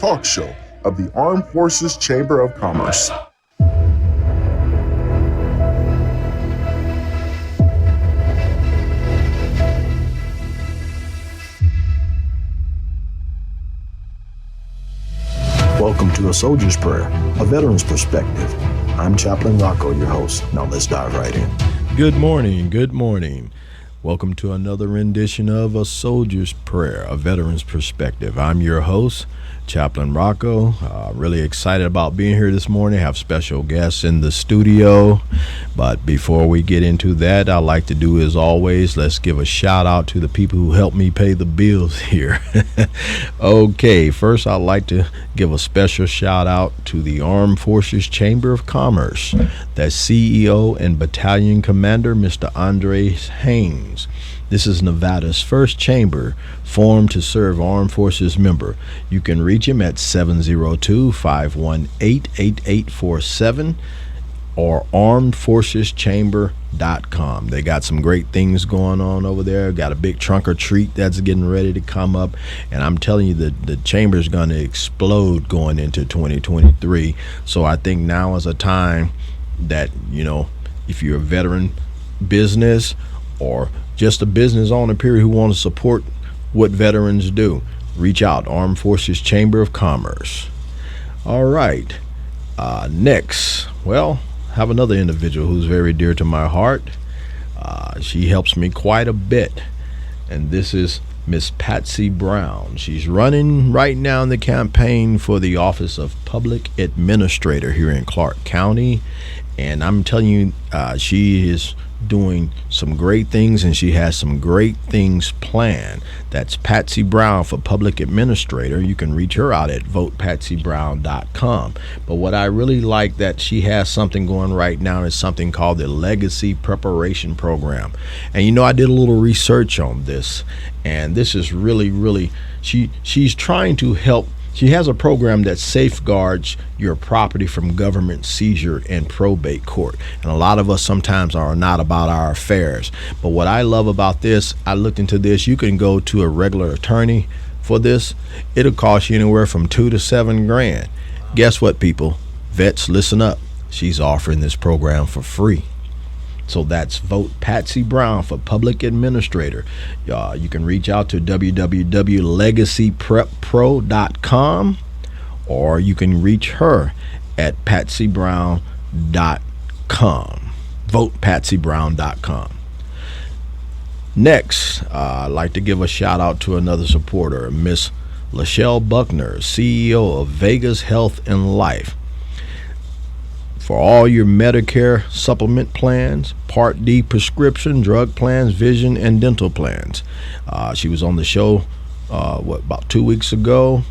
talk show of the Armed Forces Chamber of Commerce. Welcome to A Soldier's Prayer, a veteran's perspective. I'm Chaplain Rocco, your host. Now let's dive right in. Good morning. Good morning. Welcome to another rendition of A Soldier's Prayer, a veteran's perspective. I'm your host, Chaplain Rocco. Really excited about being here this morning. Have special guests in the studio. But before we get into that, I'd like to do as always, let's give a shout out to the people who helped me pay the bills here. Okay, first I'd like to give a special shout out to the Armed Forces Chamber of Commerce. That's CEO and Battalion Commander, Mr. Andre Haynes. This is Nevada's first chamber formed to serve Armed Forces member. You can reach him at 702-518-8847 or armedforceschamber.com. They got some great things going on over there. Got a big trunk or treat that's getting ready to come up. And I'm telling you that the chamber is going to explode going into 2023. So I think now is a time that, if you're a veteran business or just a business owner period who want to support what veterans do, reach out. Armed Forces Chamber of Commerce. All right. Next, have another individual who's very dear to my heart. She helps me quite a bit, and this is Miss Patsy Brown. She's running right now in the campaign for the office of Public Administrator here in Clark County, and I'm telling you, she is doing some great things, and she has some great things planned. That's Patsy Brown for Public Administrator. You can reach her out at votepatsybrown.com. But what I really like that she has something going right now is something called the Legacy Preparation Program. And I did a little research on this, and this is really she's trying to help. She has a program that safeguards your property from government seizure and probate court. And a lot of us sometimes are not about our affairs. But what I love about this, I looked into this. You can go to a regular attorney for this. It'll cost you anywhere from $2,000 to $7,000. Guess what, people? Vets, listen up. She's offering this program for free. So that's Vote Patsy Brown for Public Administrator. You can reach out to www.legacypreppro.com, or you can reach her at patsybrown.com. VotePatsyBrown.com. Next, I'd like to give a shout out to another supporter, Miss Lachelle Buckner, CEO of Vegas Health and Life. For all your Medicare supplement plans, Part D prescription drug plans, vision, and dental plans. She was on the show, about 2 weeks ago.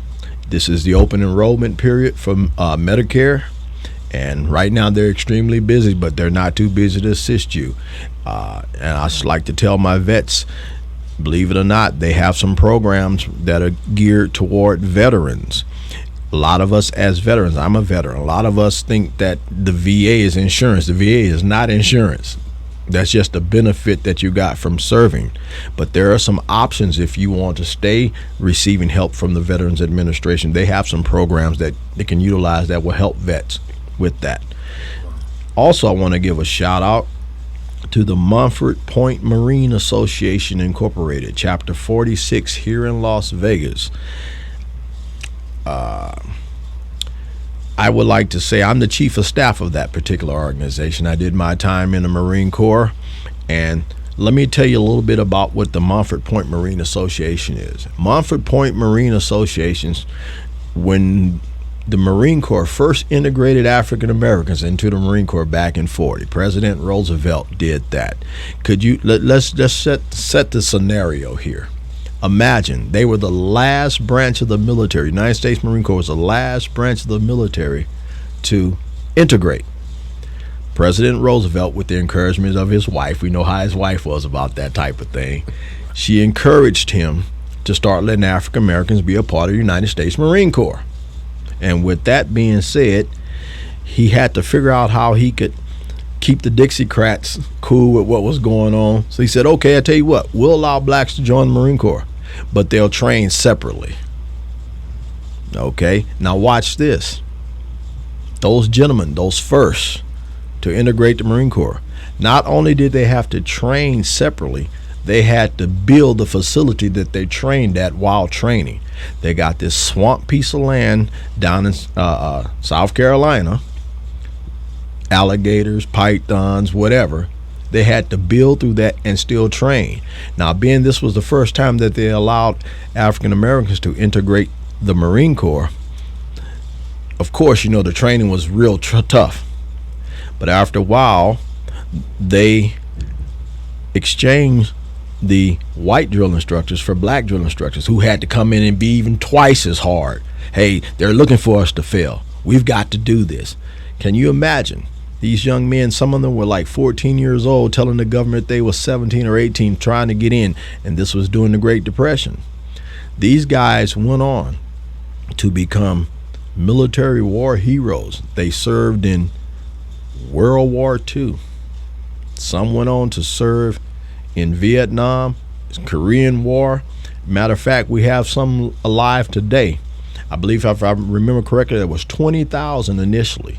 This is the open enrollment period for Medicare. And right now they're extremely busy, but they're not too busy to assist you. And I just like to tell my vets, believe it or not, they have some programs that are geared toward veterans. A lot of us as veterans, I'm a veteran, a lot of us think that the VA is insurance. The VA is not insurance. That's just a benefit that you got from serving. But there are some options if you want to stay receiving help from the Veterans Administration. They have some programs that they can utilize that will help vets with that. Also, I want to give a shout out to the Montford Point Marine Association Incorporated, Chapter 46 here in Las Vegas. I would like to say I'm the chief of staff of that particular organization. I did my time in the Marine Corps, and let me tell you a little bit about what the Montford Point Marine Association is. Montford Point Marine Associations, when the Marine Corps first integrated African Americans into the Marine Corps back in 40, President Roosevelt did that. Let's just set the scenario here. Imagine they were the last branch of the military. United States Marine Corps was the last branch of the military to integrate. President Roosevelt, with the encouragement of his wife, we know how his wife was about that type of thing, she encouraged him to start letting African Americans be a part of the United States Marine Corps. And with that being said, he had to figure out how he could keep the Dixiecrats cool with what was going on. So he said, okay, I tell you what, we'll allow blacks to join the Marine Corps, but they'll train separately. Okay, now watch this. Those gentlemen, those first to integrate the Marine Corps, not only did they have to train separately, they had to build the facility that they trained at while training. They got this swamp piece of land down in South Carolina, alligators, pythons, whatever. They had to build through that and still train. Now, being this was the first time that they allowed African Americans to integrate the Marine Corps, of course, you know, the training was real tough. But after a while, they exchanged the white drill instructors for black drill instructors who had to come in and be even twice as hard. Hey, they're looking for us to fail. We've got to do this. Can you imagine? These young men, some of them were like 14 years old, telling the government they were 17 or 18 trying to get in, and this was during the Great Depression. These guys went on to become military war heroes. They served in World War II. Some went on to serve in Vietnam, Korean War. Matter of fact, we have some alive today. I believe, if I remember correctly, there was 20,000 initially,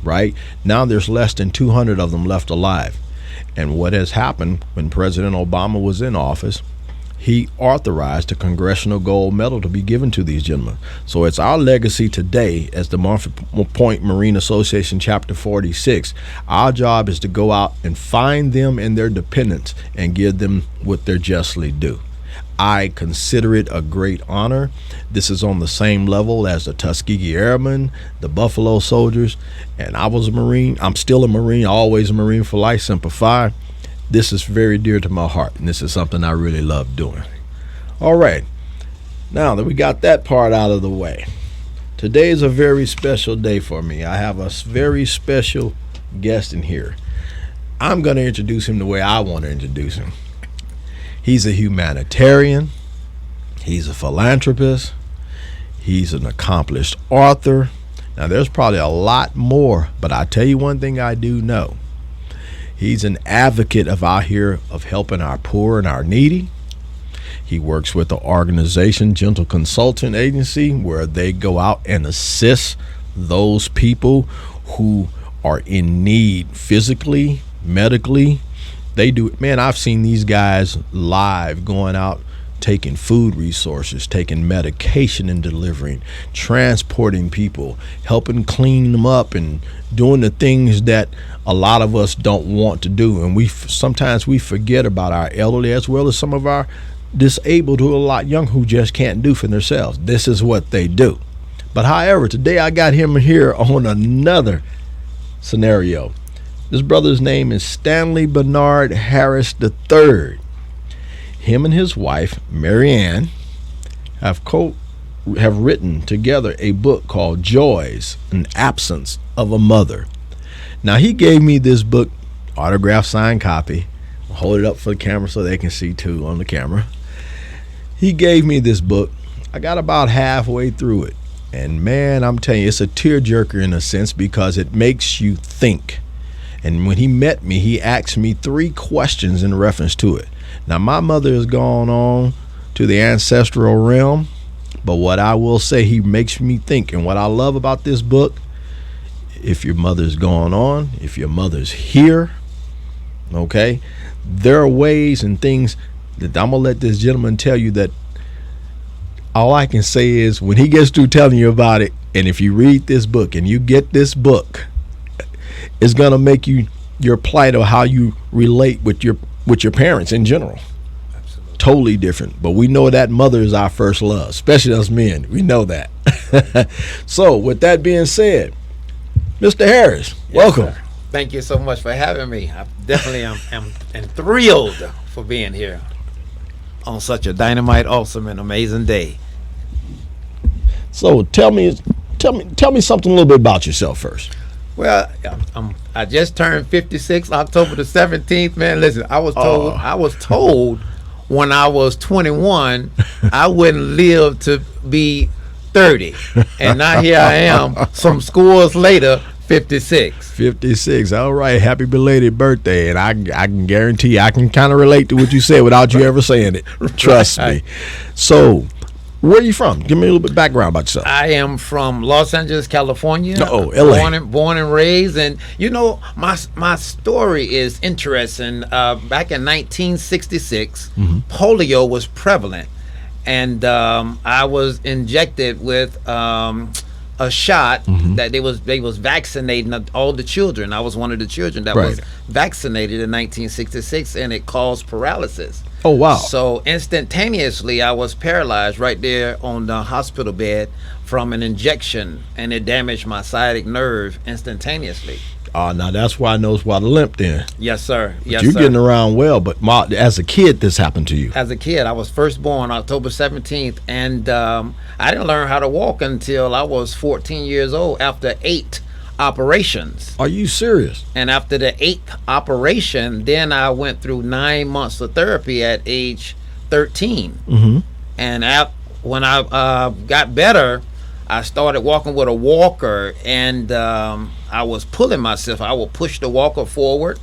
right? Now there's less than 200 of them left alive. And what has happened when President Obama was in office, he authorized a Congressional Gold Medal to be given to these gentlemen. So it's our legacy today as the Montford Point Marine Association Chapter 46. Our job is to go out and find them and their dependents and give them what they're justly due. I consider it a great honor. This is on the same level as the Tuskegee Airmen, the Buffalo Soldiers, and I was a Marine. I'm still a Marine, always a Marine for life, Semper Fi. This is very dear to my heart, and this is something I really love doing. All right, now that we got that part out of the way, today is a very special day for me. I have a very special guest in here. I'm going to introduce him the way I want to introduce him. He's a humanitarian. He's a philanthropist. He's an accomplished author. Now, there's probably a lot more, but I tell you one thing I do know. He's an advocate of out here of helping our poor and our needy. He works with the organization Gentle Consultant Agency, where they go out and assist those people who are in need physically, medically. They do, man, I've seen these guys live going out, taking food resources, taking medication and delivering, transporting people, helping clean them up, and doing the things that a lot of us don't want to do. And sometimes we forget about our elderly as well as some of our disabled who are a lot young who just can't do for themselves. This is what they do. But however, today I got him here on another scenario. This brother's name is Stanley Bernard Harris III. Him and his wife, Marianne, have written together a book called Joys and Absence of a Mother. Now, he gave me this book, autographed, signed copy. I'll hold it up for the camera so they can see too on the camera. He gave me this book. I got about halfway through it. And man, I'm telling you, it's a tearjerker in a sense because it makes you think. And when he met me, he asked me 3 questions in reference to it. Now, my mother has gone on to the ancestral realm, but what I will say, he makes me think. And what I love about this book, if your mother's gone on, if your mother's here, okay, there are ways and things that I'm going to let this gentleman tell you that all I can say is when he gets through telling you about it, and if you read this book and you get this book, it's going to make you your plight of how you relate with your parents in general. Absolutely. Totally different. But we know that mother is our first love, especially us men. We know that. So with that being said, Mr. Harris, yes, welcome. Sir. Thank you so much for having me. I definitely am thrilled for being here on such a dynamite, awesome, and amazing day. So tell me something a little bit about yourself first. Well, I just turned 56, October the 17th. Man, listen, I was told when I was 21 I wouldn't live to be 30, and now here I am, some scores later, 56. 56. All right, happy belated birthday. And I can guarantee I can kind of relate to what you said without you ever saying it. Trust me. So Where are you from? Give me a little bit of background about yourself. I am from Los Angeles, California. Oh, LA. Born and raised, and my story is interesting. Back in 1966, polio was prevalent, and I was injected with a shot that they was vaccinating all the children. I was one of the children that was vaccinated in 1966, and it caused paralysis. Oh, wow. So instantaneously, I was paralyzed right there on the hospital bed from an injection, and it damaged my sciatic nerve instantaneously. Now that's why I know why the limp then. Yes, sir. Yes, You're sir. getting around well, but as a kid, this happened to you. As a kid, I was first born October 17th, and I didn't learn how to walk until I was 14 years old after 8 operations. Are you serious? And after the 8th operation, then I went through 9 months of therapy at age 13. And when I got better, I started walking with a walker, and I was pulling myself. I would push the walker forward,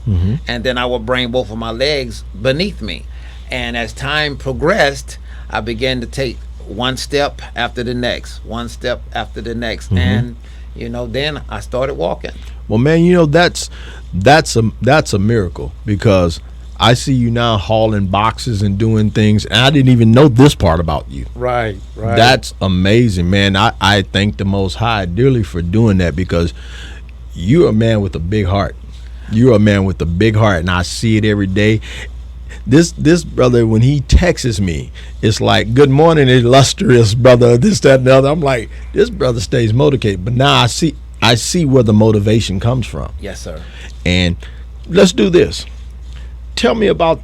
and then I would bring both of my legs beneath me. And as time progressed, I began to take one step after the next, one step after the next, and then I started walking. Well, man, that's a miracle, because I see you now hauling boxes and doing things, and I didn't even know this part about you. Right. That's amazing, man. I thank the Most High dearly for doing that, because you're a man with a big heart. You're a man with a big heart, and I see it every day. This brother, when he texts me, it's like, "Good morning, illustrious brother," this, that, and the other. I'm like, this brother stays motivated. But now I see where the motivation comes from. Yes, sir. And let's do this. Tell me about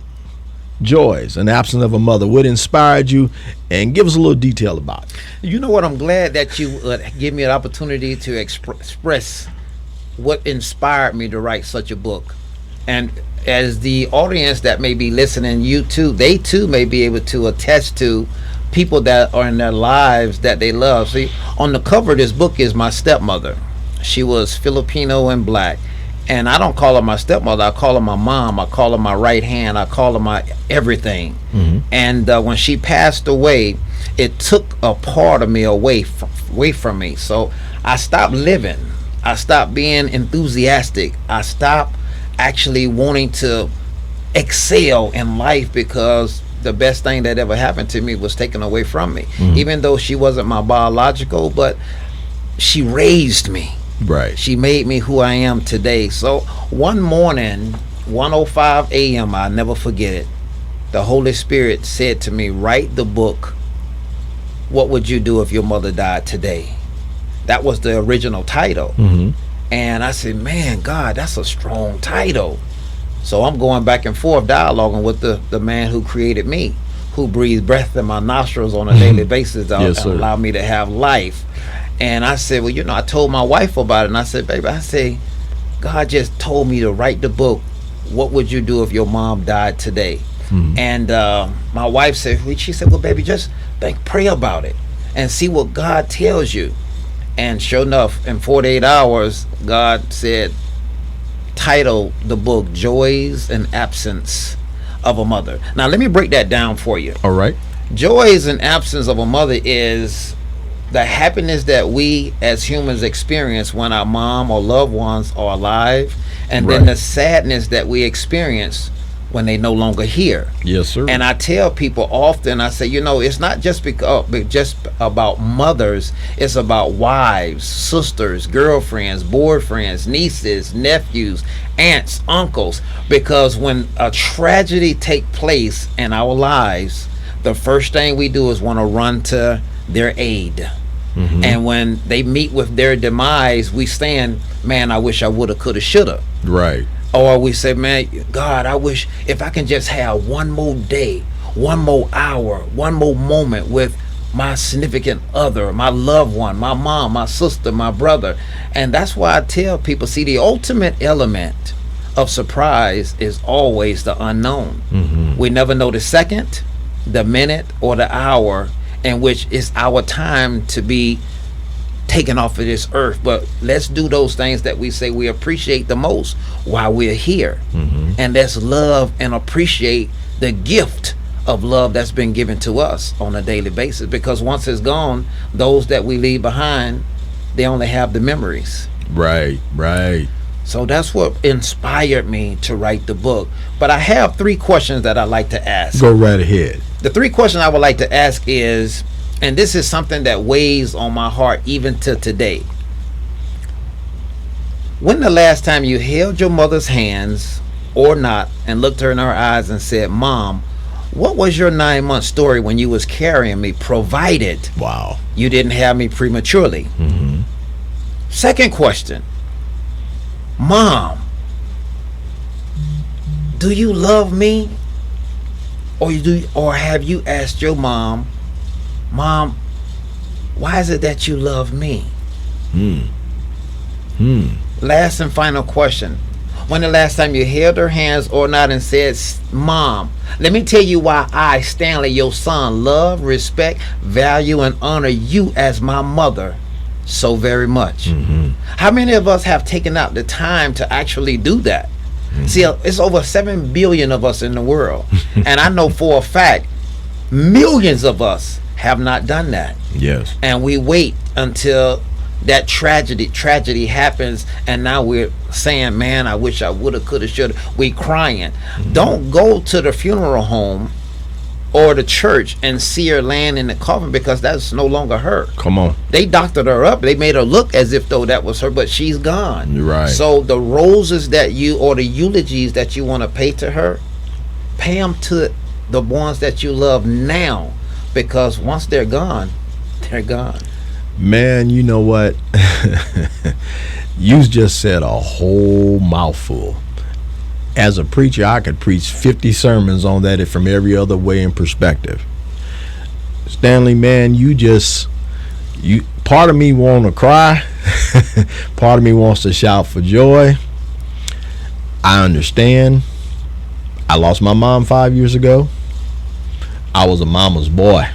Joys, an absence of a mother. What inspired you? And give us a little detail about it. You know what? I'm glad that you give me an opportunity to express what inspired me to write such a book. And as the audience that may be listening, they too may be able to attest to people that are in their lives that they love. See, on the cover of this book is my stepmother. She was Filipino and black. And I don't call her my stepmother. I call her my mom. I call her my right hand. I call her my everything. And when she passed away, it took a part of me away from me. So I stopped living. I stopped being enthusiastic. I stopped actually wanting to excel in life, because the best thing that ever happened to me was taken away from me. Even though she wasn't my biological, but she raised me. Right. She made me who I am today. So one morning, 1:05 a.m., I'll never forget it, the Holy Spirit said to me, "Write the book, What Would You Do If Your Mother Died Today?" That was the original title. And I said, "Man, God, that's a strong title." So I'm going back and forth dialoguing with the man who created me, who breathed breath in my nostrils on a daily basis to allow me to have life. And I said, well, I told my wife about it, and I said, "Baby, God just told me to write the book, What Would You Do If Your Mom Died Today?" And my wife said, well, baby, just pray about it and see what God tells you. And sure enough, in 48 hours, God said, title the book, Joys and Absence of a Mother. Now, let me break that down for you. All right. Joys and absence of a mother is the happiness that we as humans experience when our mom or loved ones are alive, and then the sadness that we experience when they no longer here. Yes, sir. And I tell people often, I say, it's not just about mothers. It's about wives, sisters, girlfriends, boyfriends, nieces, nephews, aunts, uncles. Because when a tragedy takes place in our lives, the first thing we do is want to run to their aid. And when they meet with their demise, we stand, man, I wish I woulda, coulda, shoulda. Right. Or we say, man, God, I wish if I can just have one more day, one more hour, one more moment with my significant other, my loved one, my mom, my sister, my brother. And that's why I tell people, see, the ultimate element of surprise is always the unknown. We never know the second, the minute, or the hour in which it's our time to be taken off of this earth. But let's do those things that we say we appreciate the most while we're here. And let's love and appreciate the gift of love that's been given to us on a daily basis, because once it's gone, those that we leave behind, they only have the memories. Right. So that's what inspired me to write the book. But I have 3 questions that I'd like to ask. Go right ahead. The 3 questions I would like to ask is, and this is something that weighs on my heart even to today. When the last time you held your mother's hands or not and looked her in her eyes and said, "Mom, what was your 9-month story when you was carrying me, provided Wow. you didn't have me prematurely?" Mm-hmm. Second question, Mom, do you love me? Or have you asked your mom, "Mom, why is it that you love me?" Last and final question. When the last time you held her hands or not and said, "Mom, let me tell you why I, Stanley, your son, love, respect, value, and honor you as my mother so very much." How many of us have taken out the time to actually do that? See, it's over 7 billion of us in the world. And I know for a fact, millions of us have not done that. Yes. And we wait until that tragedy happens, and now we're saying, "Man, I wish I woulda, coulda, shoulda." We crying. Don't go to the funeral home or the church and see her laying in the coffin, because that's no longer her. Come on. They doctored her up. They made her look as if though that was her, but she's gone. You're right. So the roses that you, or the eulogies that you want to pay to her, pay them to the ones that you love now, because once they're gone, they're gone. Man, you know what? You just said a whole mouthful. As a preacher, I could preach 50 sermons on that from every other way and perspective. Stanley, man, part of me want to cry. Part of me wants to shout for joy. I understand. I lost my mom 5 years ago. I was a mama's boy.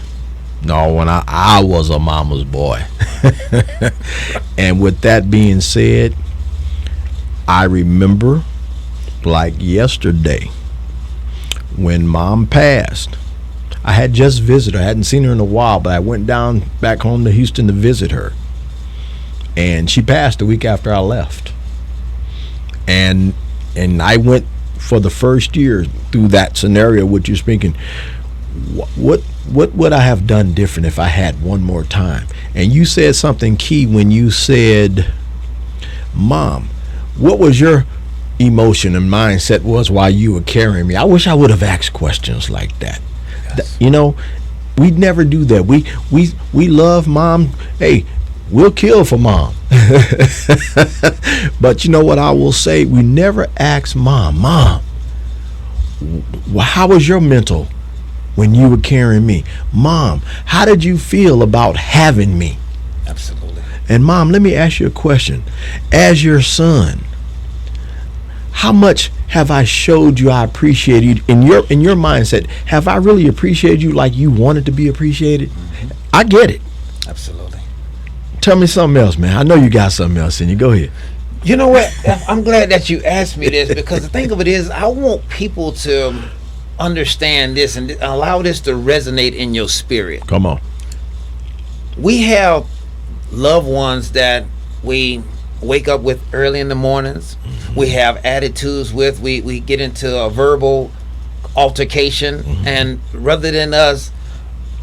No, when I was a mama's boy. And with that being said, I remember like yesterday when Mom passed. I had just visited her. I hadn't seen her in a while, but I went down back home to Houston to visit her. And she passed a week after I left. And I went for the first year through that scenario which you're speaking. What would I have done different if I had one more time? And you said something key when you said, "Mom, what was your emotion and mindset was while you were carrying me?" I wish I would have asked questions like that. Yes. You know, we'd never do that. We love Mom. Hey, we'll kill for Mom. But you know what I will say? We never asked Mom, how was your mental when you were carrying me? Mom, how did you feel about having me? Absolutely. And Mom, let me ask you a question. As your son, how much have I showed you I appreciate you in your mindset? Have I really appreciated you like you wanted to be appreciated? I get it. Absolutely. Tell me something else, man. I know you got something else in you. Go ahead. You know what? I'm glad that you asked me this, because the thing of it is, I want people to understand this and allow this to resonate in your spirit. Come on. We have loved ones that we wake up with early in the mornings. We have attitudes with. We get into a verbal altercation, and rather than us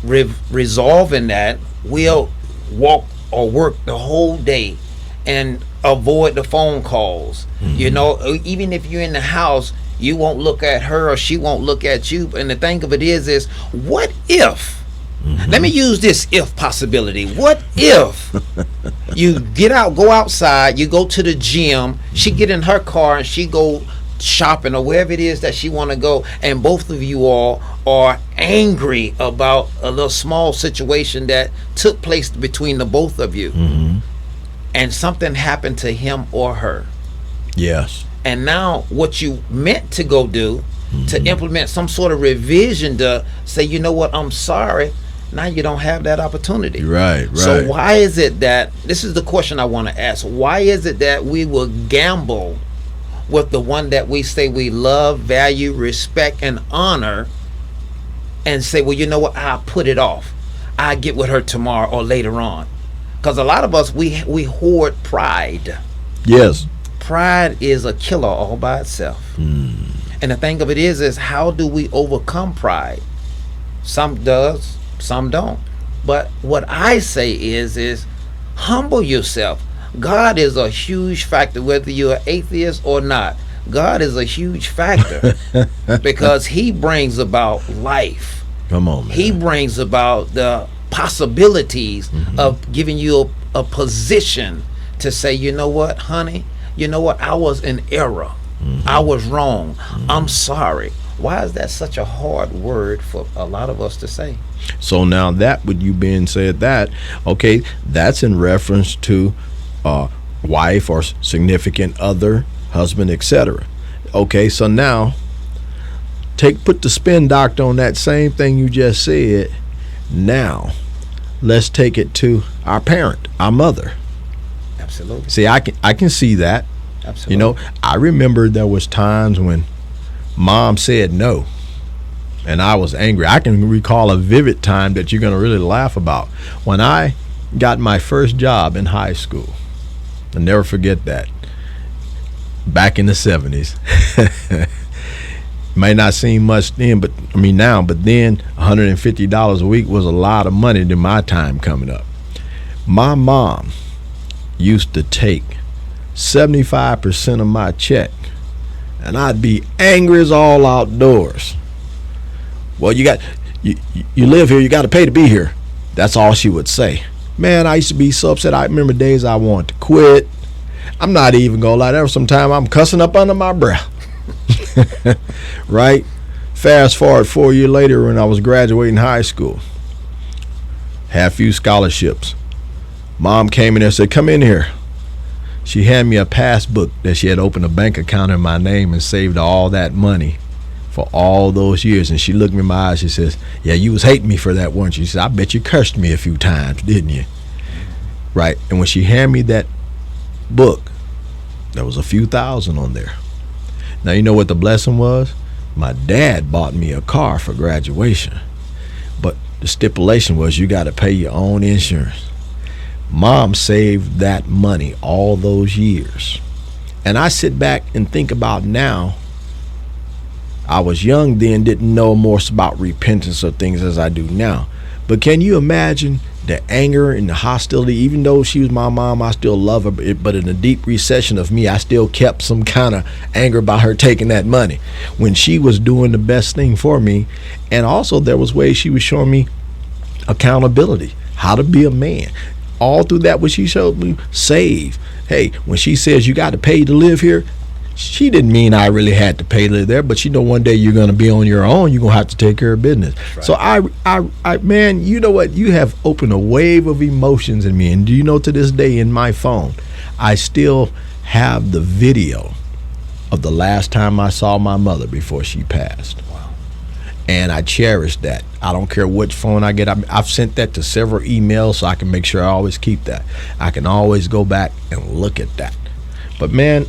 resolving that, we'll walk or work the whole day and avoid the phone calls. You know, even if you're in the house, you won't look at her or she won't look at you. And the thing of it is what if, let me use this if possibility. What if you go outside, you go to the gym, she get in her car and she go shopping or wherever it is that she want to go, and both of you all are angry about a little small situation that took place between the both of you, and something happened to him or her. Yes. And now what you meant to go do to implement some sort of revision to say, you know what, I'm sorry, now you don't have that opportunity. Right. So why is it that, this is the question I want to ask, why is it that we will gamble with the one that we say we love, value, respect, and honor, and say, well, you know what, I'll put it off. I'll get with her tomorrow or later on. Because a lot of us, we hoard pride. Yes. Pride is a killer all by itself. And the thing of it is how do we overcome pride? Some does, some don't. But what I say is humble yourself. God is a huge factor, whether you're an atheist or not. God is a huge factor because he brings about life. Come on, man. He brings about the possibilities of giving you a position to say, you know what, honey, you know what, I was in error. I was wrong. I'm sorry. Why is that such a hard word for a lot of us to say? So now that, with you being said that, okay, that's in reference to wife or significant other, husband, etc. Okay, so now put the spin doctor on that same thing you just said. Now let's take it to our parent, our mother. Absolutely. See, I can see that. Absolutely. You know, I remember there was times when mom said no, and I was angry. I can recall a vivid time that you're going to really laugh about. When I got my first job in high school, I'll never forget that. Back in the 70s. Might not seem much then, but I mean now, but then $150 a week was a lot of money to my time coming up. My mom used to take 75% of my check, and I'd be angry as all outdoors. Well, you live here, you got to pay to be here. That's all she would say. Man, I used to be so upset. I remember days I wanted to quit. I'm not even gonna lie, there was some time I'm cussing up under my breath. Right? Fast forward 4 years later, when I was graduating high school, had a few scholarships. Mom came in there and said, come in here. She handed me a passbook that she had opened a bank account in my name and saved all that money for all those years. And she looked me in my eyes. She says, yeah, you was hating me for that, weren't you? She said, I bet you cursed me a few times, didn't you? Right. And when she handed me that book, there was a few thousand on there. Now, you know what the blessing was? My dad bought me a car for graduation. But the stipulation was you got to pay your own insurance. Mom saved that money all those years. And I sit back and think about now, I was young then, didn't know more about repentance or things as I do now. But can you imagine the anger and the hostility? Even though she was my mom, I still love her, but in a deep recession of me, I still kept some kind of anger about her taking that money when she was doing the best thing for me. And also there was ways she was showing me accountability, how to be a man. All through that, what she showed me, save. Hey, when she says you got to pay to live here, she didn't mean I really had to pay to live there, but she know one day you're going to be on your own. You're going to have to take care of business. Right. So I, man, you know what? You have opened a wave of emotions in me. And do you know, to this day in my phone, I still have the video of the last time I saw my mother before she passed. Wow. And I cherish that. I don't care which phone I get. I've sent that to several emails so I can make sure I always keep that. I can always go back and look at that. But man,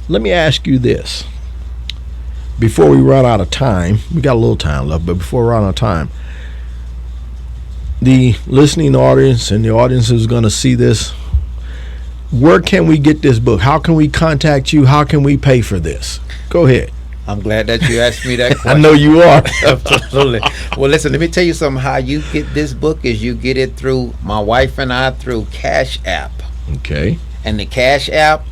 let me ask you this. Before we run out of time, we got a little time left, but before we run out of time, the listening audience and the audience is going to see this. Where can we get this book? How can we contact you? How can we pay for this? Go ahead. I'm glad that you asked me that question. I know you are. Absolutely. Well, listen, let me tell you something. How you get this book is you get it through my wife and I through Cash App. Okay. And the Cash App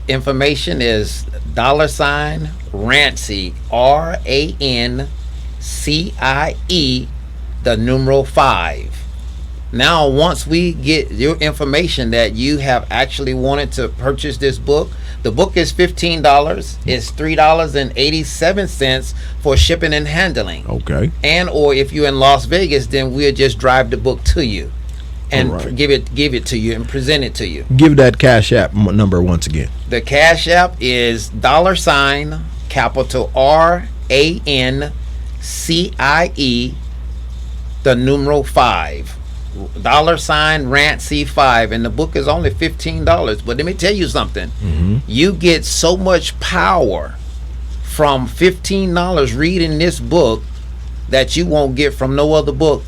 information is $Rancie, RANCIE, the numeral 5. Now, once we get your information that you have actually wanted to purchase this book, the book is $15. It's $3.87 for shipping and handling. Okay. And or if you're in Las Vegas, then we'll just drive the book to you and give it to you and present it to you. Give that Cash App number once again. The Cash App is $, capital RANCIE, the numeral 5. $Rancie 5, and the book is only $15. But let me tell you something. Mm-hmm. You get so much power from $15 reading this book that you won't get from no other book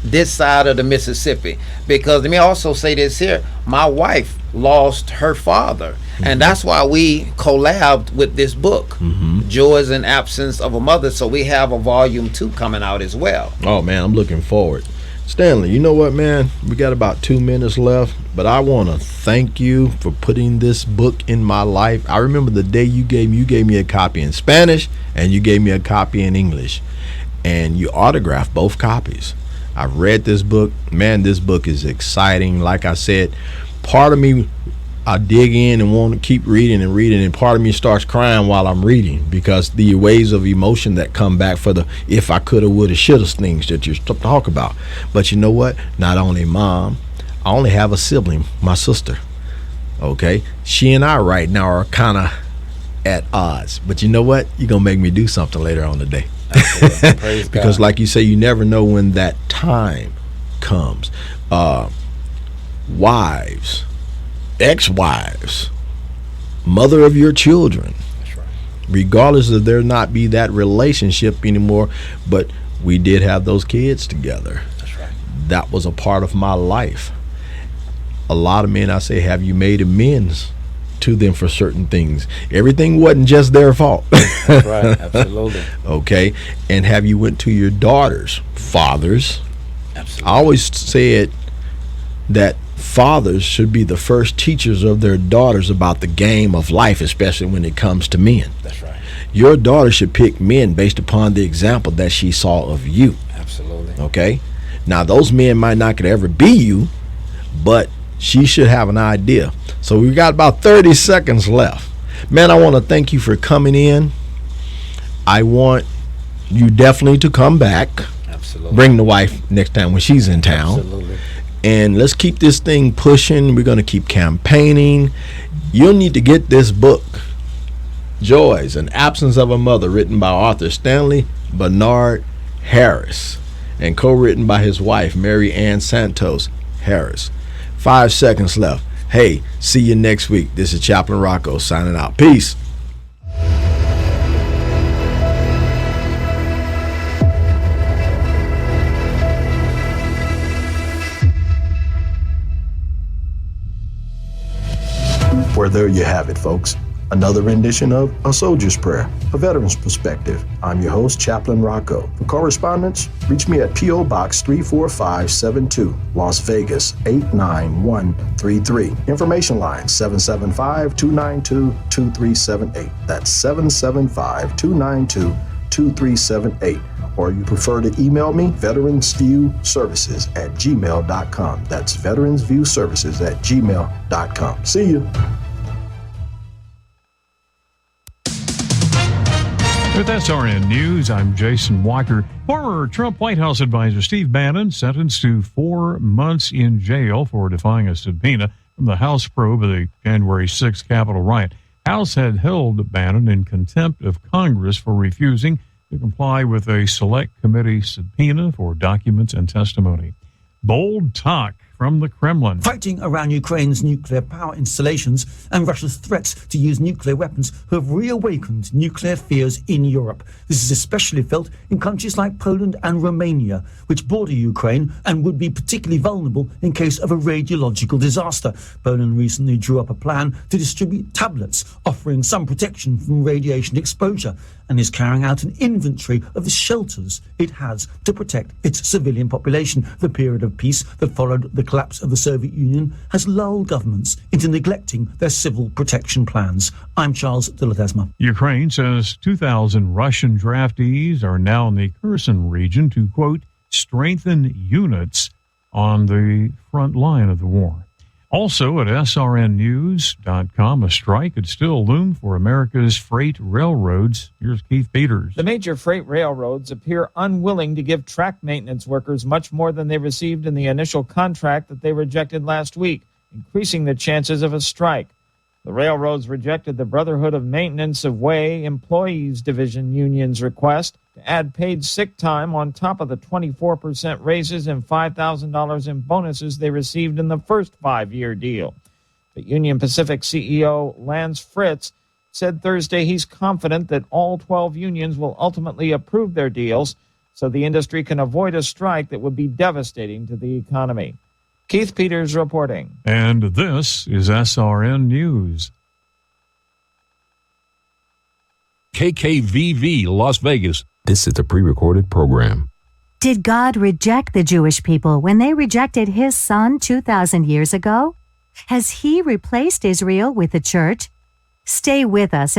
this side of the Mississippi. Because let me also say this here, my wife lost her father, and that's why we collabed with this book, Joys and Absence of a Mother. So we have a volume 2 coming out as well. Oh man, I'm looking forward. Stanley, you know what, man? We got about 2 minutes left, but I want to thank you for putting this book in my life. I remember the day you gave me a copy in Spanish and you gave me a copy in English, and you autographed both copies. I've read this book. Man, this book is exciting. Like I said, part of me, I dig in and want to keep reading, and part of me starts crying while I'm reading, because the waves of emotion that come back for the if I coulda, woulda, shoulda things that you talk about. But you know what? Not only mom, I only have a sibling, my sister. Okay? She and I right now are kind of at odds. But you know what? You're going to make me do something later on today. Praise Because God. like you say, you never know when that time comes. Wives, ex-wives, mother of your children, That's right. regardless of there not be that relationship anymore, but we did have those kids together. That's right. That was a part of my life. A lot of men, I say, have you made amends to them for certain things? Everything wasn't just their fault. That's right. Absolutely. Okay, and have you went to your daughters, fathers? Absolutely. I always said that fathers should be the first teachers of their daughters about the game of life, especially when it comes to men. That's right. Your daughter should pick men based upon the example that she saw of you. Absolutely. Okay, now those men might not could ever be you, but she should have an idea. So we got about 30 seconds left. Man, I want to thank you for coming in. I want you definitely to come back. Absolutely. Bring the wife next time when she's in town. Absolutely. And let's keep this thing pushing. We're going to keep campaigning. You'll need to get this book, Joys and Absence of a Mother, written by author Stanley Bernard Harris and co-written by his wife, Mary Ann Santos Harris. 5 seconds left. Hey, see you next week. This is Chaplain Rocco signing out. Peace. Well, there you have it, folks. Another rendition of A Soldier's Prayer, A Veteran's Perspective. I'm your host, Chaplain Rocco. For correspondence, reach me at P.O. Box 34572, Las Vegas 89133. Information line 775-292-2378. That's 775-292-2378. Or you prefer to email me, veteransviewservices@gmail.com. That's veteransviewservices@gmail.com. See you. With SRN News, I'm Jason Walker. Former Trump White House advisor Steve Bannon sentenced to 4 months in jail for defying a subpoena from the House probe of the January 6th Capitol riot. House had held Bannon in contempt of Congress for refusing to comply with a select committee subpoena for documents and testimony. Bold talk from the Kremlin. Fighting around Ukraine's nuclear power installations and Russia's threats to use nuclear weapons have reawakened nuclear fears in Europe. This is especially felt in countries like Poland and Romania, which border Ukraine and would be particularly vulnerable in case of a radiological disaster. Poland recently drew up a plan to distribute tablets offering some protection from radiation exposure and is carrying out an inventory of the shelters it has to protect its civilian population. The period of peace that followed the collapse of the Soviet Union has lulled governments into neglecting their civil protection plans. I'm Charles de Ledesma. Ukraine says 2,000 Russian draftees are now in the Kherson region to, quote, strengthen units on the front line of the war. Also at srnnews.com, a strike could still loom for America's freight railroads. Here's Keith Peters. The major freight railroads appear unwilling to give track maintenance workers much more than they received in the initial contract that they rejected last week, increasing the chances of a strike. The railroads rejected the Brotherhood of Maintenance of Way Employees Division Union's request to add paid sick time on top of the 24% raises and $5,000 in bonuses they received in the first 5-year deal. But Union Pacific CEO Lance Fritz said Thursday he's confident that all 12 unions will ultimately approve their deals, so the industry can avoid a strike that would be devastating to the economy. Keith Peters reporting. And this is SRN News. KKVV Las Vegas. This is a pre-recorded program. Did God reject the Jewish people when they rejected his son 2,000 years ago? Has he replaced Israel with the church? Stay with us